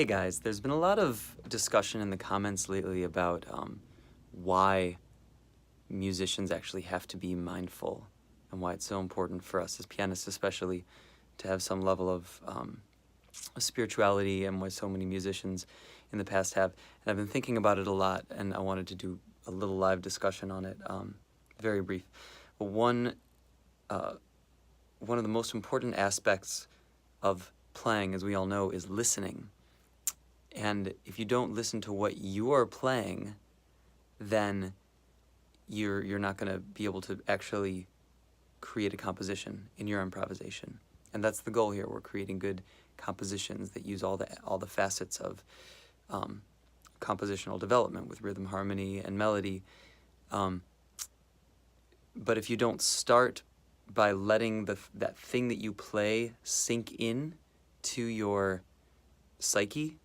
Hey guys, there's been a lot of discussion in the comments lately about why musicians actually have to be mindful and why it's so important for us as pianists especially to have some level of spirituality, and why so many musicians in the past have. And I've been thinking about it a lot, and I wanted to do a little live discussion on it, very brief. But one of the most important aspects of playing, as we all know, is listening. And if you don't listen to what you are playing, then you're not going to be able to actually create a composition in your improvisation. And that's the goal here. We're creating good compositions that use all the facets of compositional development with rhythm, harmony, and melody. But if you don't start by letting that thing that you play sink in to your psyche,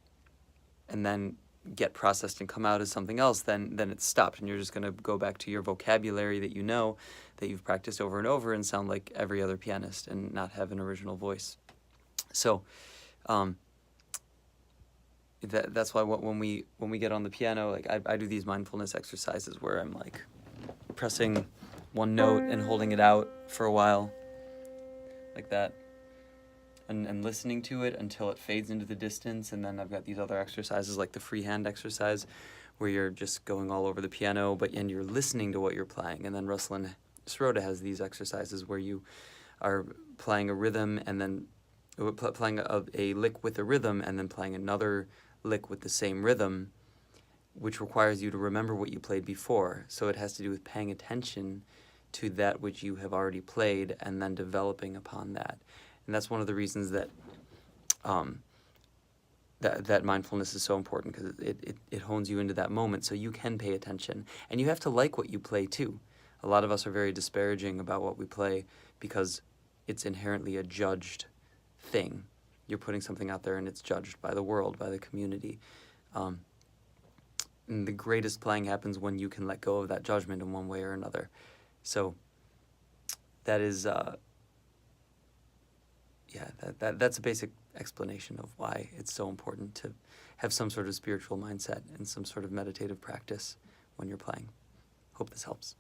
and then get processed and come out as something else, then it's stopped, and you're just going to go back to your vocabulary that you know, that you've practiced over and over, and sound like every other pianist and not have an original voice. So that's why when we get on the piano, like I do these mindfulness exercises where I'm like pressing one note and holding it out for a while, like that. And listening to it until it fades into the distance. And then I've got these other exercises like the freehand exercise where you're just going all over the piano, and you're listening to what you're playing. And then Ruslan Sirota has these exercises where you are playing a rhythm and then playing a lick with a rhythm and then playing another lick with the same rhythm, which requires you to remember what you played before. So it has to do with paying attention to that which you have already played and then developing upon that. And that's one of the reasons that that mindfulness is so important, because it hones you into that moment so you can pay attention. And you have to like what you play too. A lot of us are very disparaging about what we play because it's inherently a judged thing. You're putting something out there and it's judged by the world, by the community. And the greatest playing happens when you can let go of that judgment in one way or another. So that is... that's a basic explanation of why it's so important to have some sort of spiritual mindset and some sort of meditative practice when you're playing. Hope this helps.